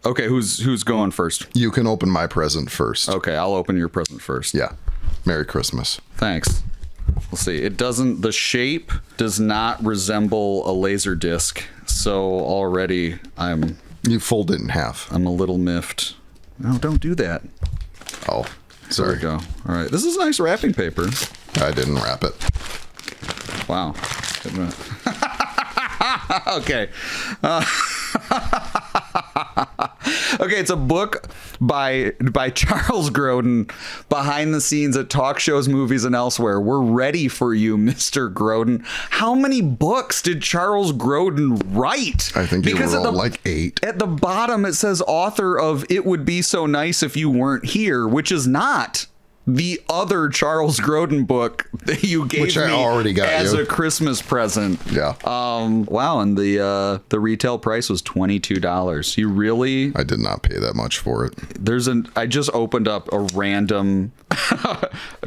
Okay, who's going first? You can open my present first. Okay, I'll open your present first. Yeah. Merry Christmas. Thanks. We'll see. The shape does not resemble a laser disc, so already You fold it in half. I'm a little miffed. No, don't do that. Oh, There sorry. we go. All right. This is nice wrapping paper. I didn't wrap it. Wow. Okay. Okay, it's a book by Charles Grodin, behind the scenes at talk shows, movies, and elsewhere. We're ready for you, Mr. Grodin. How many books did Charles Grodin write? I think you were like 8. At the bottom, it says author of It Would Be So Nice If You Weren't Here, which is not the other Charles Grodin book that you gave Which I me already got as you. a Christmas present. Yeah. Wow, and the retail price was $22. You really? I did not pay that much for it. I just opened up a random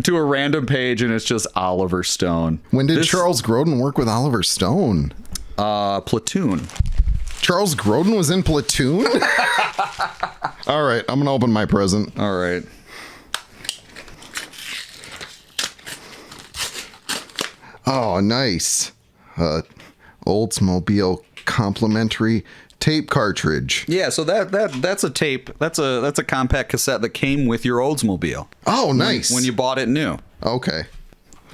to a random page, and it's just Oliver Stone. When did Charles Grodin work with Oliver Stone? Platoon. Charles Grodin was in Platoon? All right, I'm going to open my present. All right. Oh, nice. Oldsmobile complimentary tape cartridge. Yeah, so that's a tape. That's a compact cassette that came with your Oldsmobile. Oh, nice. When you bought it new. Okay.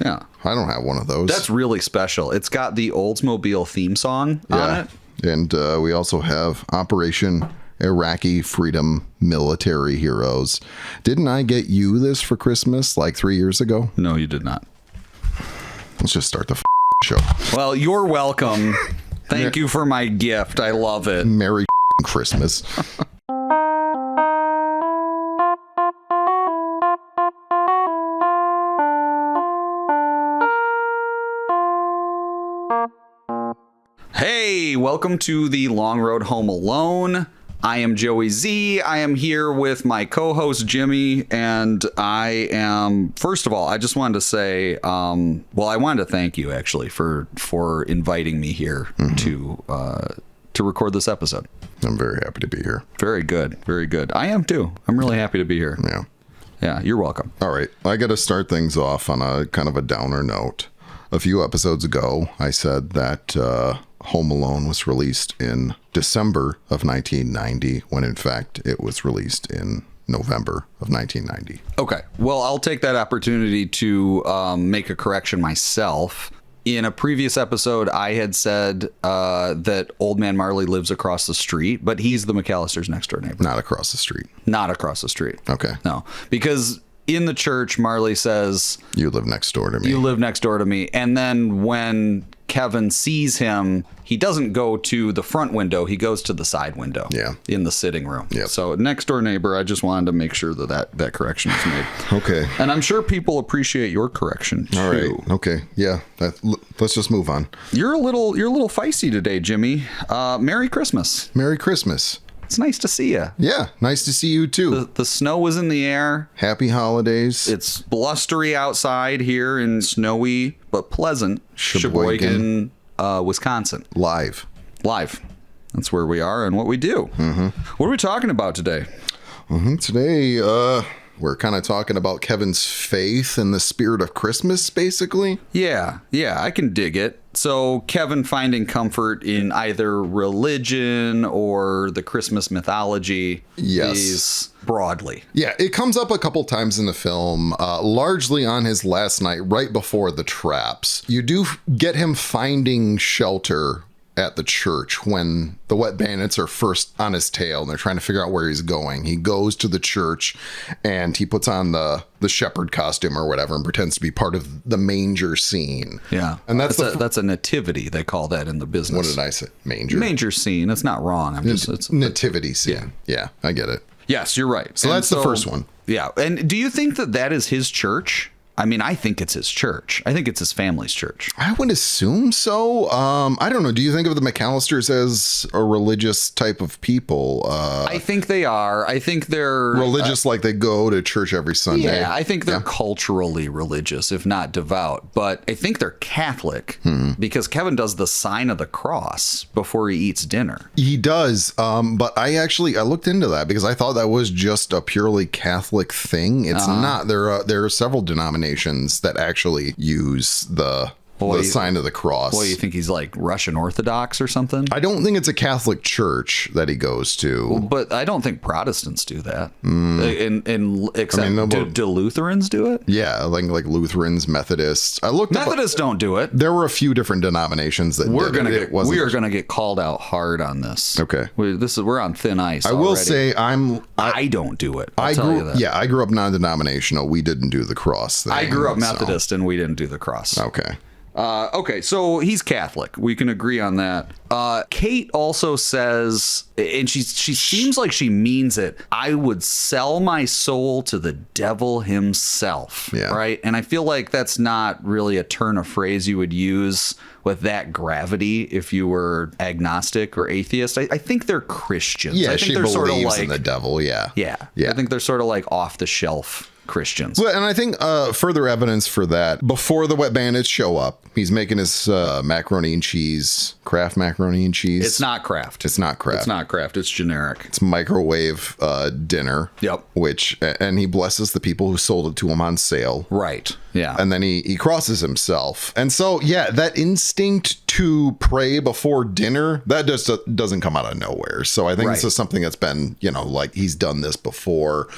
Yeah. I don't have one of those. That's really special. It's got the Oldsmobile theme song on it. And we also have Operation Iraqi Freedom Military Heroes. Didn't I get you this for Christmas like 3 years ago? No, you did not. Let's just start the show. Well, you're welcome. Thank you for my gift. I love it. Merry Christmas. Hey, welcome to the Long Road Home Alone. I am Joey Z. I am here with my co-host Jimmy, and I am, first of all, I just wanted to say, I wanted to thank you actually for inviting me here to record this episode. I'm very happy to be here. Very good. Very good. I am too. I'm really happy to be here. Yeah. Yeah, you're welcome. All right. I got to start things off on a kind of a downer note. A few episodes ago, I said that Home Alone was released in December of 1990, when in fact it was released in November of 1990. Okay. Well, I'll take that opportunity to make a correction myself. In a previous episode, I had said that Old Man Marley lives across the street, but he's the McAllister's next door neighbor. Not across the street. Not across the street. Okay. No, because in the church, Marley says, You live next door to me. you live next door to me. And then when Kevin sees him, he doesn't go to the front window. He goes to the side window. Yeah. In the sitting room. Yep. So next door neighbor, I just wanted to make sure that correction was made. Okay. And I'm sure people appreciate your correction too. All right. Okay. Yeah. Let's just move on. You're a little feisty today, Jimmy. Merry Christmas. Merry Christmas. It's nice to see you. Yeah. Nice to see you too. The snow was in the air. Happy holidays. It's blustery outside here in snowy but pleasant Sheboygan, Wisconsin. Live. That's where we are and what we do. Mm-hmm. What are we talking about today? Today, we're kind of talking about Kevin's faith in the spirit of Christmas, basically. Yeah, I can dig it. So Kevin finding comfort in either religion or the Christmas mythology. Yes. Is broadly. Yeah, it comes up a couple times in the film, largely on his last night, right before the traps. You do get him finding shelter at the church when the wet bandits are first on his tail and they're trying to figure out where he's going. He goes to the church and he puts on the shepherd costume or whatever and pretends to be part of the manger scene. Yeah. And that's a nativity. They call that in the business. What did I say? Manger scene. It's not wrong. It's nativity scene. Yeah, I get it. Yes, you're right. So that's the first one. Yeah. And do you think that is his church? I mean, I think it's his church. I think it's his family's church. I would assume so. I don't know. Do you think of the McAllisters as a religious type of people? I think they are. I think they're religious, like they go to church every Sunday. Yeah, I think they're culturally religious, if not devout. But I think they're Catholic because Kevin does the sign of the cross before he eats dinner. He does. But I looked into that because I thought that was just a purely Catholic thing. It's not. There are several denominations that actually use the sign of the cross. Well, you think he's like Russian Orthodox or something? I don't think it's a Catholic church that he goes to. Well, but I don't think Protestants do that. Do Lutherans do it? Yeah, like Lutherans, Methodists. Methodists don't do it. There were a few different denominations that we are gonna get called out hard on this. Okay, we're on thin ice. I will say I don't do it. I grew up non-denominational. We didn't do the cross thing. I grew up Methodist and we didn't do the cross. Okay. Okay, so he's Catholic. We can agree on that. Kate also says, and she seems like she means it, I would sell my soul to the devil himself. Yeah. Right? And I feel like that's not really a turn of phrase you would use with that gravity if you were agnostic or atheist. I think they're Christians. Yeah, I think she they're believes sort of like, in the devil. Yeah. Yeah. I think they're sort of like off the shelf Christians. Well, and I think further evidence for that, before the wet bandits show up, he's making his macaroni and cheese, Kraft macaroni and cheese. It's not Kraft. It's not Kraft. It's not Kraft. It's generic. It's microwave dinner. Yep. And he blesses the people who sold it to him on sale. Right. Yeah. And then he crosses himself. And so, yeah, that instinct to pray before dinner, that just doesn't come out of nowhere. So I think this is something that's been, like he's done this before.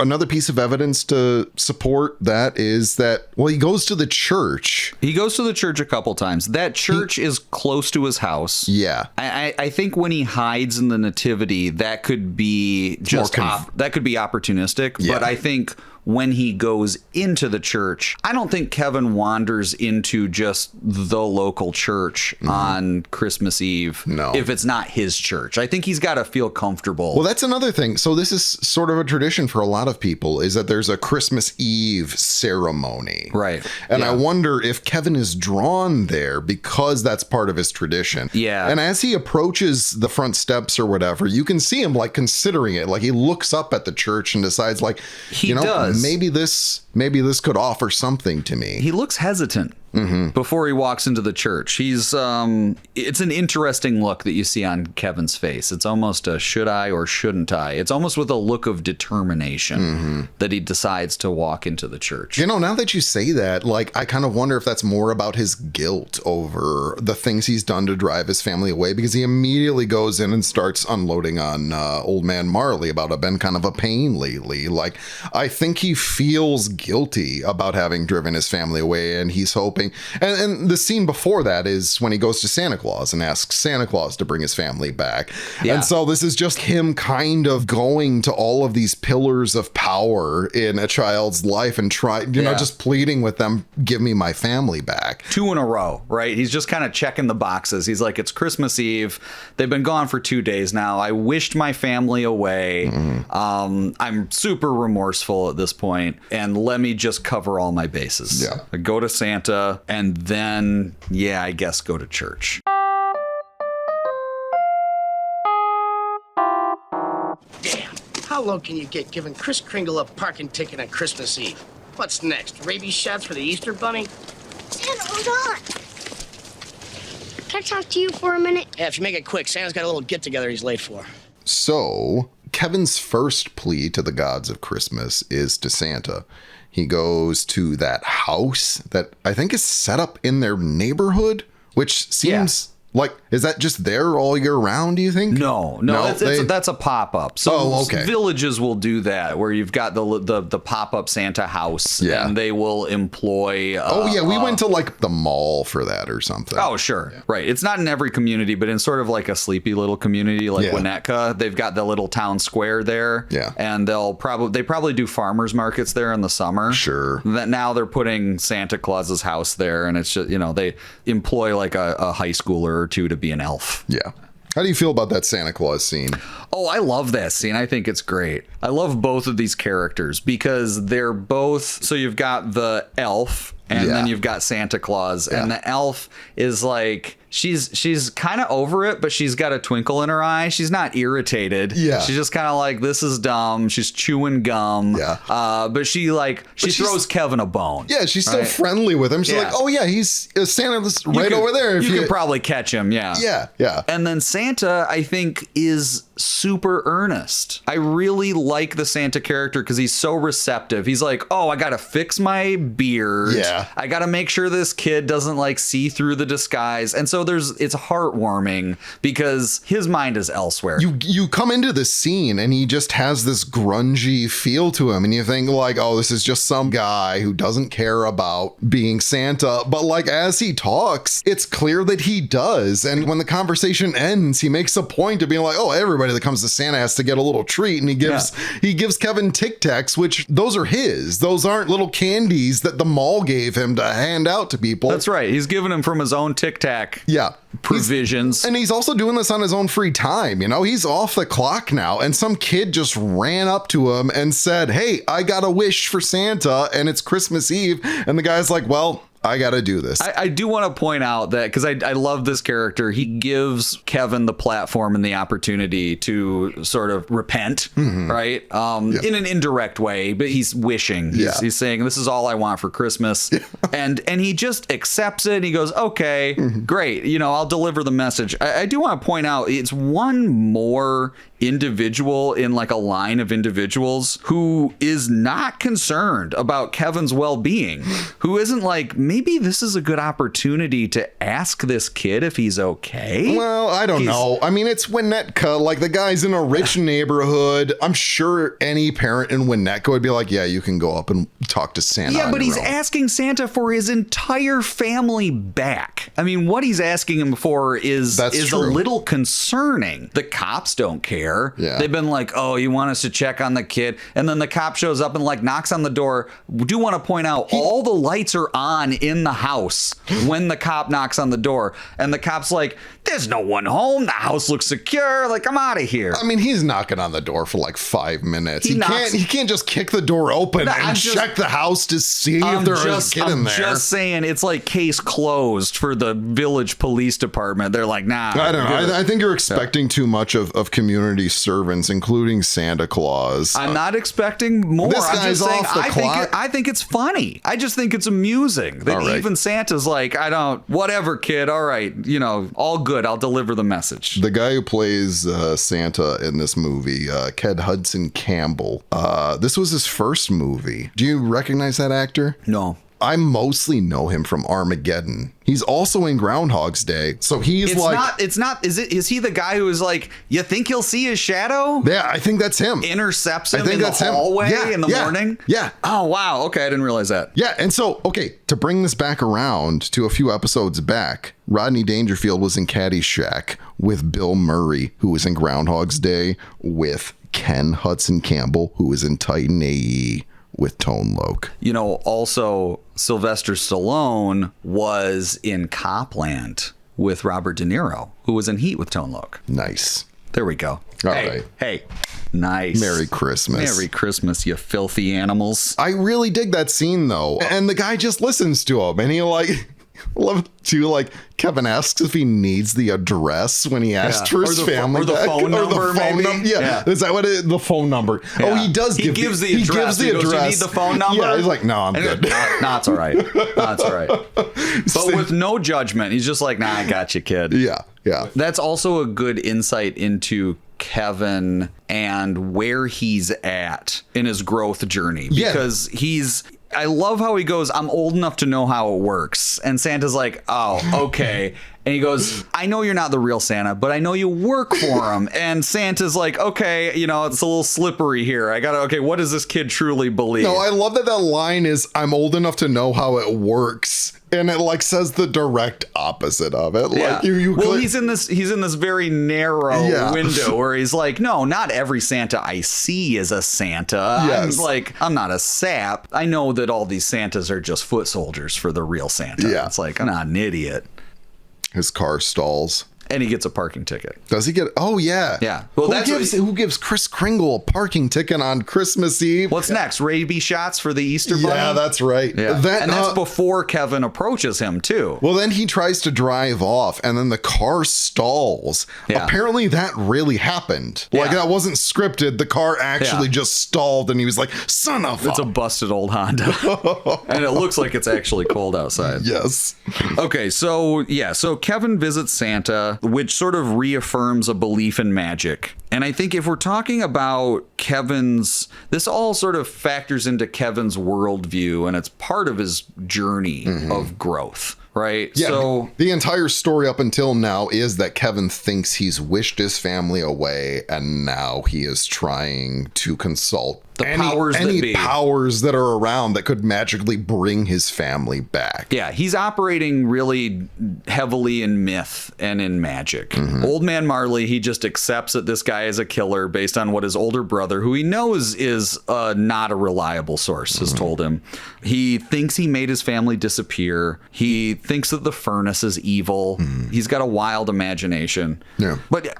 Another piece of evidence to support that is that, he goes to the church. He goes to the church a couple times. That church is close to his house. Yeah. I think when he hides in the nativity, that could be that could be opportunistic. Yeah. But I think when he goes into the church, I don't think Kevin wanders into just the local church on Christmas Eve. No. If it's not his church. I think he's got to feel comfortable. Well, that's another thing. So this is sort of a tradition for a lot of people, is that there's a Christmas Eve ceremony. Right. And I wonder if Kevin is drawn there because that's part of his tradition. Yeah. And as he approaches the front steps or whatever, you can see him like considering it. Like he looks up at the church and decides like, he does. Maybe this could offer something to me. He looks hesitant before he walks into the church. He's it's an interesting look that you see on Kevin's face. It's almost a should I or shouldn't I? It's almost with a look of determination that he decides to walk into the church. Now that you say that, like I kind of wonder if that's more about his guilt over the things he's done to drive his family away, because he immediately goes in and starts unloading on old man Marley about I've been kind of a pain lately. Like I think he feels guilty about having driven his family away, and he's hoping. And the scene before that is when he goes to Santa Claus and asks Santa Claus to bring his family back. Yeah. And so this is just him kind of going to all of these pillars of power in a child's life and just pleading with them, give me my family back. 2 in a row, right? He's just kind of checking the boxes. He's like, it's Christmas Eve. They've been gone for 2 days now. I wished my family away. I'm super remorseful at this point, and let me just cover all my bases. Yeah. I go to Santa, and then, I guess go to church. Damn, how low can you get giving Kris Kringle a parking ticket on Christmas Eve? What's next, rabies shots for the Easter Bunny? Santa, hold on. Can I talk to you for a minute? Yeah, if you make it quick, Santa's got a little get-together he's late for. So, Kevin's first plea to the gods of Christmas is to Santa. He goes to that house that I think is set up in their neighborhood, which seems like, is that just there all year round, do you think? No, that's a pop-up. So villages will do that, where you've got the pop-up Santa house, and they will employ... we went to like the mall for that or something. Oh, sure. Yeah. Right. It's not in every community, but in sort of like a sleepy little community like Winnetka, they've got the little town square there. Yeah. And they probably do farmers markets there in the summer. Sure. That now they're putting Santa Claus's house there, and it's just, they employ like a high schooler or two to be an elf. Yeah. How do you feel about that Santa Claus scene? Oh, I love that scene. I think it's great. I love both of these characters because they're both. So you've got the elf and then you've got Santa Claus, and the elf is like, she's kind of over it, but she's got a twinkle in her eye. She's not irritated. Yeah. She's just kind of like, this is dumb. She's chewing gum. Yeah. But she throws Kevin a bone. Yeah, she's still friendly with him. She's like, oh yeah, he's Santa's right over there. You could probably catch him. Yeah. Yeah. Yeah. And then Santa, I think, is super earnest. I really like the Santa character because he's so receptive. He's like, oh, I gotta fix my beard. Yeah. I gotta make sure this kid doesn't like see through the disguise. And so it's heartwarming because his mind is elsewhere. You come into the scene and he just has this grungy feel to him, and you think like, oh, this is just some guy who doesn't care about being Santa. But like, as he talks, it's clear that he does. And when the conversation ends, he makes a point of being like, oh, everybody that comes to Santa has to get a little treat. And he gives Kevin Tic Tacs, which those are his. Those aren't little candies that the mall gave him to hand out to people. That's right. He's giving him from his own Tic Tac. Yeah. Provisions. And he's also doing this on his own free time. You know, he's off the clock now. And some kid just ran up to him and said, hey, I got a wish for Santa and it's Christmas Eve. And the guy's like, well, I got to do this. I do want to point out that because I love this character. He gives Kevin the platform and the opportunity to sort of repent, right? In an indirect way, but he's wishing. He's saying, this is all I want for Christmas. And he just accepts it. And he goes, okay, great. You know, I'll deliver the message. I do want to point out it's one more individual in like a line of individuals who is not concerned about Kevin's well-being, who isn't like, maybe this is a good opportunity to ask this kid if he's okay. Well, I don't know. I mean, it's Winnetka. Like, the guy's in a rich neighborhood. I'm sure any parent in Winnetka would be like, yeah, you can go up and talk to Santa. Yeah, but he's asking Santa for his entire family back. I mean, what he's asking him for is a little concerning. The cops don't care. Yeah. They've been like, oh, you want us to check on the kid? And then the cop shows up and like knocks on the door. We do want to point out all the lights are on in the house when the cop knocks on the door. And the cop's like, there's no one home. The house looks secure. Like, I'm out of here. I mean, he's knocking on the door for like 5 minutes. He can't just kick the door open and check the house to see if there's a kid in there. I'm just saying, it's like case closed for the village police department. They're like, nah. I don't know. I think you're expecting too much of community servants, including Santa Claus. I'm not expecting more. This guy's off the clock. I think it's funny. I just think it's amusing that even Santa's like, whatever, kid. All right. You know, all good. I'll deliver the message. The guy who plays Santa in this movie, Ked Hudson Campbell, this was his first movie. Do you recognize that actor? No. I mostly know him from Armageddon. He's also in Groundhog's Day. So is he the guy who is like, you think he'll see his shadow? Yeah, I think that's him. Intercepts him in the hallway in the morning? Yeah. Oh, wow. Okay, I didn't realize that. Yeah, and so, okay, to bring this back around to a few episodes back, Rodney Dangerfield was in Caddyshack with Bill Murray, who was in Groundhog's Day with Ken Hudson Campbell, who was in Titan AE with Tone Loc. You know, also Sylvester Stallone was in Copland with Robert De Niro, who was in Heat with Tone Loc. Nice. There we go. All right. Hey, nice. Merry Christmas. Merry Christmas, you filthy animals. I really dig that scene, though. And the guy just listens to him, and he love to like Kevin asks if he needs the address when he asks for his family or the back. phone number, maybe. Yeah. Is that what the phone number? Yeah. Oh, he does. He gives the address. He goes, you need the phone number? Yeah, he's like, no, I'm good. No, it's all right. No, it's all right. But with no judgment, he's just like, nah, I got you, kid. Yeah. Yeah. That's also a good insight into Kevin and where he's at in his growth journey, because I love how he goes, I'm old enough to know how it works. And Santa's like, oh, okay. And he goes, I know you're not the real Santa, but I know you work for him. And Santa's like, okay, you know, it's a little slippery here. What does this kid truly believe? No, I love that line is, I'm old enough to know how it works. And it like says the direct opposite of it. Yeah. Like he's in this very narrow window where he's like, no, not every Santa I see is a Santa. Yes. I'm not a sap. I know that all these Santas are just foot soldiers for the real Santa. Yeah. It's like, I'm not an idiot. His car stalls. And he gets a parking ticket. Does he get? Oh yeah. Yeah. Well, who gives Kris Kringle a parking ticket on Christmas Eve? What's next? Rabies shots for the Easter Bunny? Yeah, that's right. Yeah. And that's before Kevin approaches him too. Well, then he tries to drive off, and then the car stalls. Yeah. Apparently, that really happened. Like, that wasn't scripted. The car actually just stalled, and he was like, "Son of a..." It's a busted old Honda. And it looks like it's actually cold outside. Yes. Okay, so Kevin visits Santa, which sort of reaffirms a belief in magic. And I think if we're talking about this all sort of factors into Kevin's worldview, and it's part of his journey of growth. Right. Yeah, so the entire story up until now is that Kevin thinks he's wished his family away, and now he is trying to consult any powers that are around that could magically bring his family back. Yeah, he's operating really heavily in myth and in magic. Old Man Marley, he just accepts that this guy is a killer based on what his older brother, who he knows is not a reliable source, has told him. He thinks he made his family disappear. He thinks that the furnace is evil. He's got a wild imagination. Yeah. But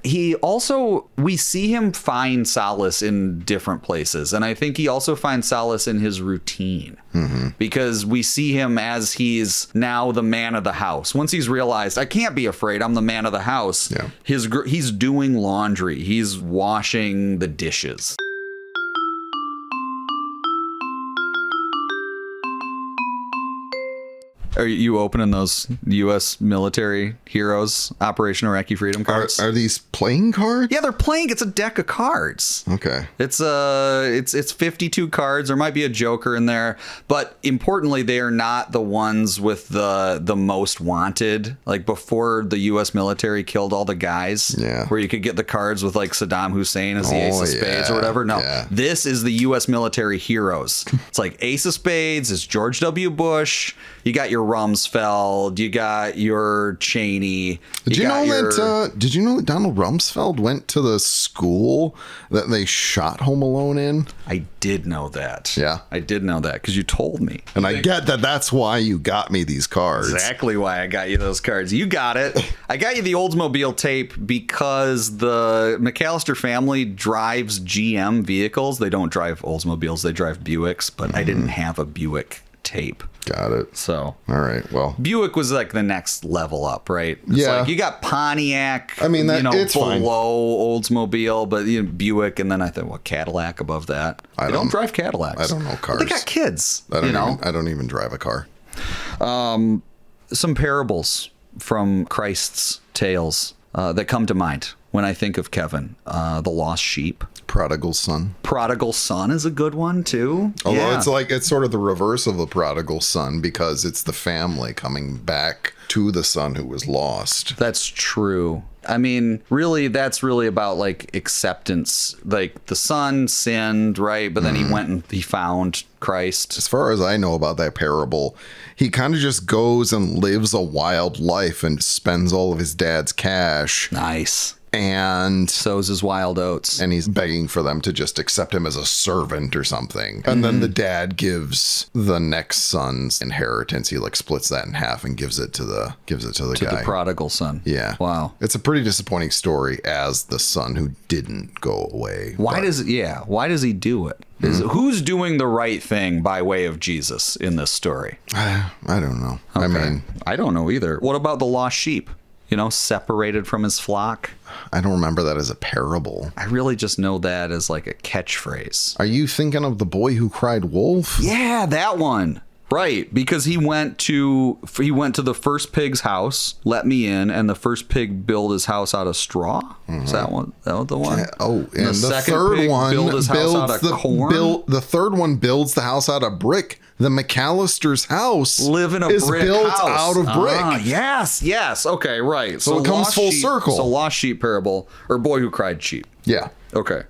we see him find solace in different places. And I think he also finds solace in his routine because we see him as he's now the man of the house. Once he's realized, I can't be afraid, I'm the man of the house. Yeah. He's doing laundry. He's washing the dishes. Are you opening those U.S. military heroes, Operation Iraqi Freedom cards? Are these playing cards? Yeah, they're playing. It's a deck of cards. Okay. It's 52 cards. There might be a joker in there, but importantly, they are not the ones with the most wanted. Like before the U.S. military killed all the guys, where you could get the cards with like Saddam Hussein as the Ace of Spades or whatever. No, this is the U.S. military heroes. It's like Ace of Spades. It's George W. Bush. You got your Rumsfeld, you got your Cheney. Did you know that Donald Rumsfeld went to the school that they shot Home Alone in? I did know that. Yeah. I did know that because you told me. And I get that that's why you got me these cards. Exactly why I got you those cards. You got it. I got you the Oldsmobile tape because the McAllister family drives GM vehicles. They don't drive Oldsmobiles. They drive Buicks, but I didn't have a Buick tape. Got it. So, all right. Well, Buick was like the next level up, right? It's like you got Pontiac. I mean, it's below fine. Oldsmobile, but Buick, and then I thought, Cadillac above that. They don't drive Cadillacs. I don't know cars. But they got kids. I don't even drive a car. Some parables from Christ's tales that come to mind when I think of Kevin. The lost sheep. Prodigal son. Prodigal son is a good one too. Although it's sort of the reverse of the prodigal son because it's the family coming back to the son who was lost. That's true. I mean, really, that's really about like acceptance. Like the son sinned, right? But then he went and he found Christ. As far as I know about that parable, he kind of just goes and lives a wild life and spends all of his dad's cash. Nice. And sows his wild oats. And he's begging for them to just accept him as a servant or something. And then the dad gives the next son's inheritance. He like splits that in half and gives it to the guy. The prodigal son. Yeah. Wow. It's a pretty disappointing story as the son who didn't go away. Why does he do it? Who's doing the right thing by way of Jesus in this story? I don't know. Okay. I mean, I don't know either. What about the lost sheep? Separated from his flock. I don't remember that as a parable. I really just know that as like a catchphrase. Are you thinking of the boy who cried wolf? Yeah, that one. Right, because he went to the first pig's house, let me in, and the first pig built his house out of straw. Is that one? That was the one? And the third one built his house out of corn. The third one builds the house out of brick. The McAllister's house is built out of brick. Yes. Okay, right. So it comes full circle. So lost sheep parable, or boy who cried sheep. Yeah. Okay.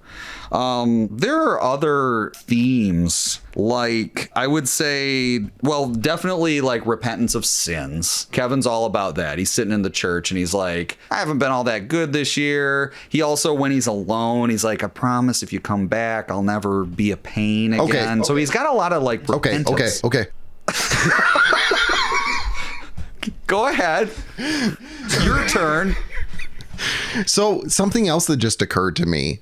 There are other themes, like I would say, well, definitely like repentance of sins. Kevin's all about that. He's sitting in the church and he's like, I haven't been all that good this year. He also, when he's alone, he's like, I promise if you come back, I'll never be a pain again. Okay. So he's got a lot of like repentance. Okay. Go ahead. Your turn. So something else that just occurred to me.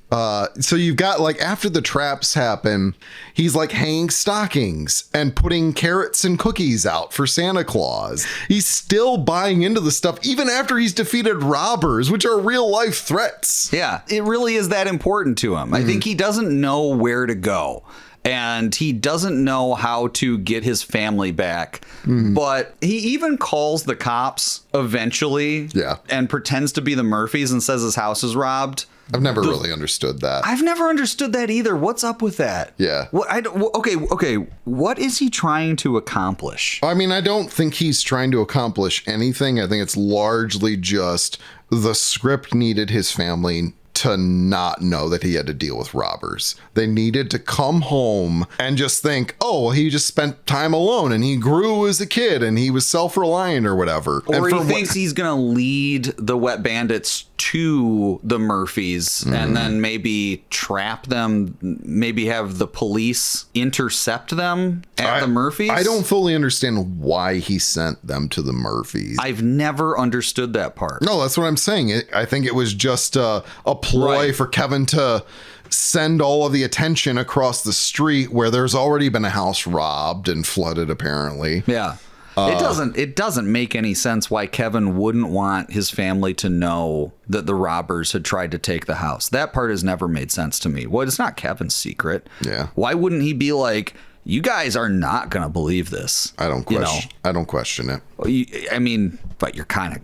So you've got like after the traps happen, he's like hanging stockings and putting carrots and cookies out for Santa Claus. He's still buying into the stuff even after he's defeated robbers, which are real life threats. Yeah, it really is that important to him. I think he doesn't know where to go. And he doesn't know how to get his family back. But he even calls the cops eventually and pretends to be the Murphys and says his house is robbed. I've never really understood that. I've never understood that either. What's up with that? Yeah. Okay. What is he trying to accomplish? I mean, I don't think he's trying to accomplish anything. I think it's largely just the script needed his family to not know that he had to deal with robbers. They needed to come home and just think, oh, he just spent time alone and he grew as a kid and he was self-reliant or whatever. Or he thinks he's going to lead the Wet Bandits to the Murphys and then maybe trap them, maybe have the police intercept them at the Murphys. I don't fully understand why he sent them to the Murphys. I've never understood that part. No, that's what I'm saying. I think it was just a ploy for Kevin to send all of the attention across the street where there's already been a house robbed and flooded, apparently. Yeah. It doesn't make any sense why Kevin wouldn't want his family to know that the robbers had tried to take the house. That part has never made sense to me. Well, it's not Kevin's secret. Yeah. Why wouldn't he be like, you guys are not going to believe this? I don't question. I don't question it. But you're kind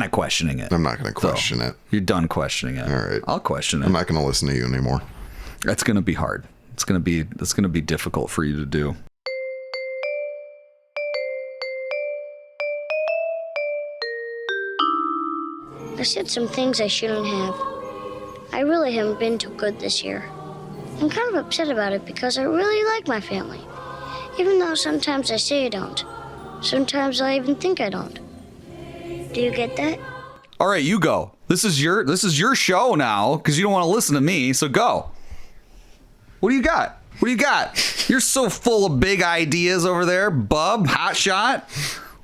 of questioning it. I'm not going to question it. You're done questioning it. All right. I'll question it. I'm not going to listen to you anymore. That's going to be hard. It's going to be difficult for you to do. I said some things I shouldn't have. I really haven't been too good this year. I'm kind of upset about it because I really like my family. Even though sometimes I say I don't. Sometimes I even think I don't. Do you get that? All right, you go. This is your show now because you don't want to listen to me, so go. What do you got? You're so full of big ideas over there, bub, hot shot.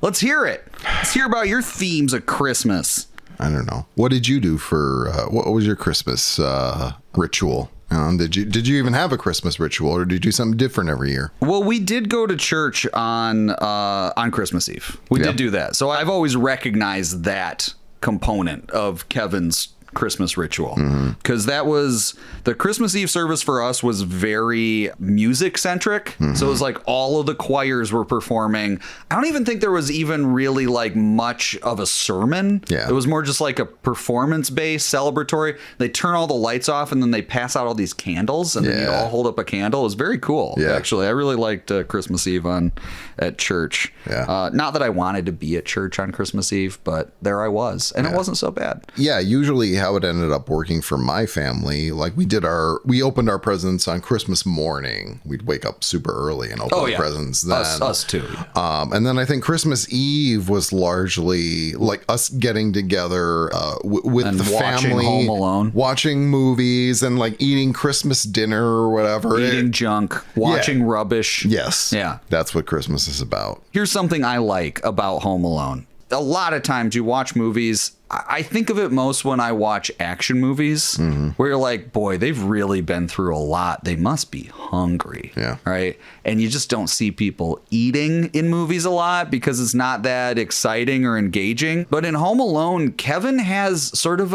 Let's hear it. Let's hear about your themes of Christmas. I don't know. What did you do for, what was your Christmas ritual? Did you even have a Christmas ritual, or did you do something different every year? Well, we did go to church on Christmas Eve. We did do that. So I've always recognized that component of Kevin's Christmas ritual, because that was the Christmas Eve service for us was very music centric. So it was like all of the choirs were performing. I don't even think there was even really like much of a sermon. Yeah. It was more just like a performance based celebratory. They turn all the lights off and then they pass out all these candles and then you all hold up a candle. It was very cool. Yeah. Actually, I really liked Christmas Eve at church. Yeah. Not that I wanted to be at church on Christmas Eve, but there I was, and it wasn't so bad. Yeah, usually how it ended up working for my family, like we opened our presents on Christmas morning. We'd wake up super early and open the presents then. Us too. And then I think Christmas Eve was largely like us getting together with And the watching family, Home Alone, watching movies, and like eating Christmas dinner or whatever. Eating junk, watching rubbish. Yes. Yeah. That's what Christmas is about. Here's something I like about Home Alone. A lot of times you watch movies, I think of it most when I watch action movies where you're like, boy, they've really been through a lot. They must be hungry. Yeah. Right. And you just don't see people eating in movies a lot because it's not that exciting or engaging. But in Home Alone, Kevin has sort of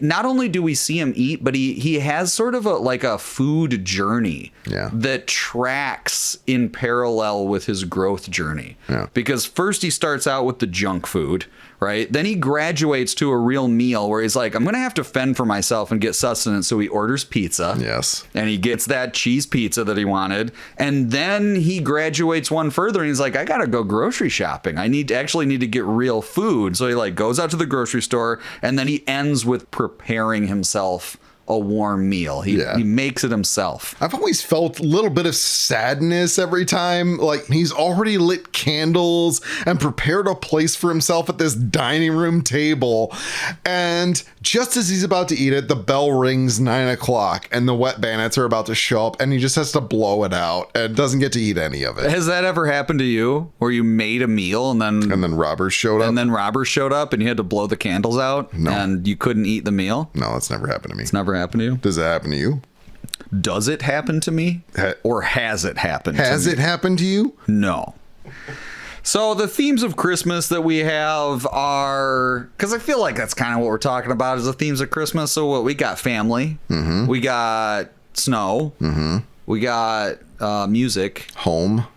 not only do we see him eat, but he has sort of a food journey that tracks in parallel with his growth journey. Yeah. Because first he starts out with the junk food, right? Then he graduates to a real meal where he's like, I'm going to have to fend for myself and get sustenance. So he orders pizza. Yes. And he gets that cheese pizza that he wanted. And then he graduates one further and he's like, I got to go grocery shopping. I need to get real food. So he goes out to the grocery store, and then he ends with preparing himself a warm meal. He makes it himself. I've always felt a little bit of sadness every time. Like, he's already lit candles and prepared a place for himself at this dining room table. And just as he's about to eat it, the bell rings 9 o'clock and the wet bandits are about to show up and he just has to blow it out and doesn't get to eat any of it. Has that ever happened to you where you made a meal and then robbers showed up? And then robbers showed up and you had to blow the candles out and you couldn't eat the meal? No, that's never happened to me. It's never happened to you? Does it happen to you? Does it happen to me? Or has it happened to me? Has it happened to you? No. So the themes of Christmas that we have are, because I feel like that's kind of what we're talking about is the themes of Christmas. So what we got family, we got snow, we got music, home,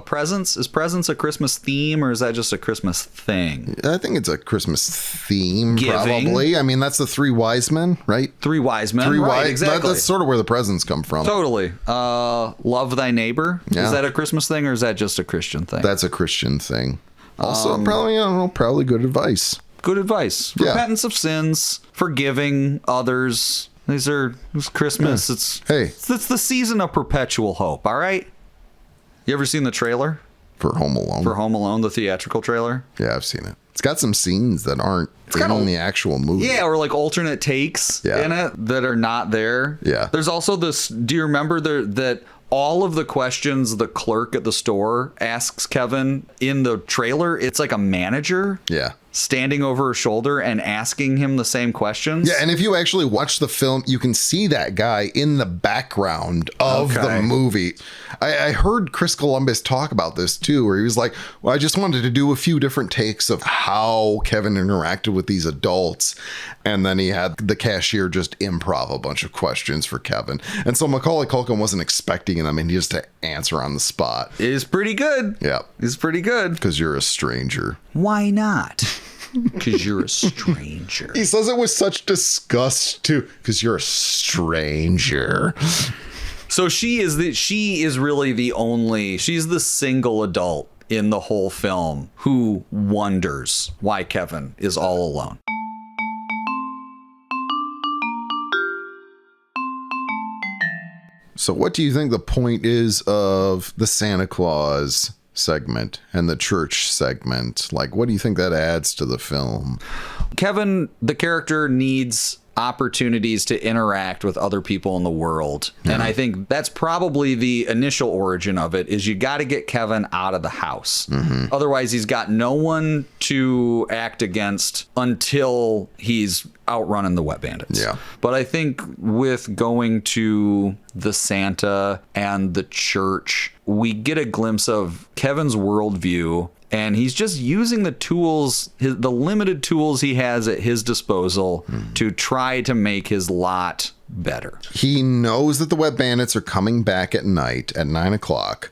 presents. Is presents a Christmas theme or is that just a Christmas thing? I think it's a Christmas theme, Giving. probably. I mean, that's the three wise men, right? Three wise men, right? Exactly. That's sort of where the presents come from. Totally. Love thy neighbor. Yeah. Is that a Christmas thing or is that just a Christian thing? That's a Christian thing. Also, probably good advice. Good advice. Yeah. Repentance of sins, forgiving others. It's Christmas. Yeah. It's the season of perpetual hope. All right. You ever seen the trailer For Home Alone? for Home Alone, the theatrical trailer? Yeah, I've seen it. It's got some scenes that aren't in the actual movie. Yeah, or like alternate takes in it that are not there. Yeah. There's also this. Do you remember that all of the questions the clerk at the store asks Kevin in the trailer, it's like a manager. Yeah. Standing over her shoulder and asking him the same questions. Yeah, and if you actually watch the film, you can see that guy in the background of the movie. I heard Chris Columbus talk about this too, where he was like, well, I just wanted to do a few different takes of how Kevin interacted with these adults. And then he had the cashier just improv a bunch of questions for Kevin. And so Macaulay Culkin wasn't expecting them and he just to answer on the spot. It is pretty good. Yeah. It's pretty good. Because you're a stranger. Why not? Because you're a stranger. He says it with such disgust too. Because you're a stranger. So she's really the only, she's the single adult in the whole film who wonders why Kevin is all alone. So what do you think the point is of the Santa Claus segment and the church segment? Like, what do you think that adds to the film? Kevin, the character, needs opportunities to interact with other people in the world. And I think that's probably the initial origin of it, is you got to get Kevin out of the house. Otherwise, he's got no one to act against until he's outrunning the wet bandits. Yeah. But I think with going to the Santa and the church, we get a glimpse of Kevin's worldview. And he's just using the tools, the limited tools he has at his disposal to try to make his lot better. He knows that the wet bandits are coming back at night at 9 o'clock.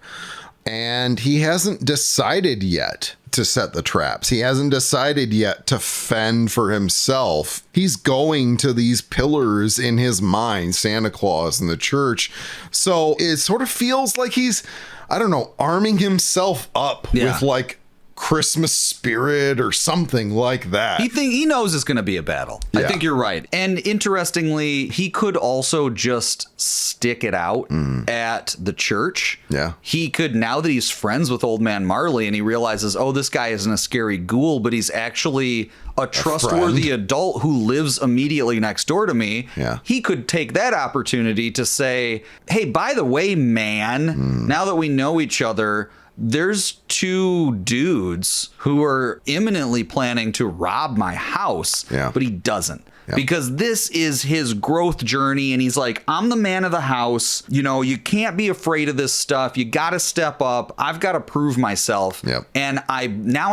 And he hasn't decided yet to set the traps. He hasn't decided yet to fend for himself. He's going to these pillars in his mind, Santa Claus and the church. So it sort of feels like he's, I don't know, arming himself up with like Christmas spirit or something like that. He knows it's going to be a battle. I think you're right. And interestingly, he could also just stick it out at the church. Yeah. He could, now that he's friends with Old Man Marley and he realizes, oh, this guy isn't a scary ghoul, but he's actually a trustworthy adult who lives immediately next door to me. Yeah. He could take that opportunity to say, hey, by the way, man, now that we know each other, there's two dudes who are imminently planning to rob my house, but he doesn't. Because this is his growth journey. And he's like, I'm the man of the house. You know, you can't be afraid of this stuff. You got to step up. I've got to prove myself. And I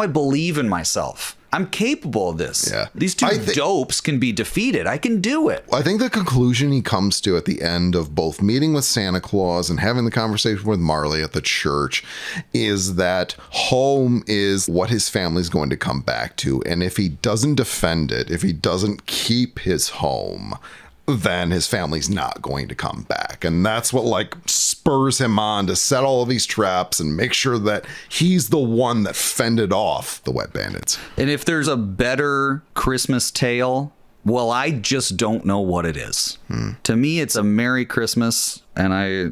believe in myself. I'm capable of this. These two dopes can be defeated. I can do it. I think the conclusion he comes to at the end of both meeting with Santa Claus and having the conversation with Marley at the church is that home is what his family's going to come back to. And if he doesn't defend it, if he doesn't keep his home, then his family's not going to come back. And that's what like spurs him on to set all of these traps and make sure that he's the one that fended off the wet bandits. And if there's a better Christmas tale Well, I just don't know what it is. To me, it's a Merry Christmas, and I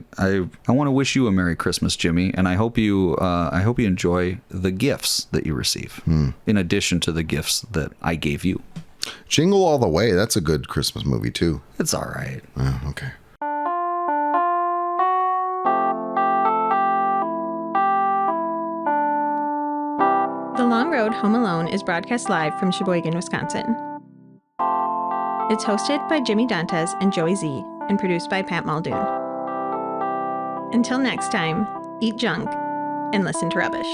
want to wish you a Merry Christmas, Jimmy, and I hope you enjoy the gifts that you receive, in addition to the gifts that I gave you. Jingle All the Way, that's a good Christmas movie, too. It's all right. Oh, okay. The Long Road Home Alone is broadcast live from Sheboygan, Wisconsin. It's hosted by Jimmy Dantes and Joey Z and produced by Pat Muldoon. Until next time, eat junk and listen to rubbish.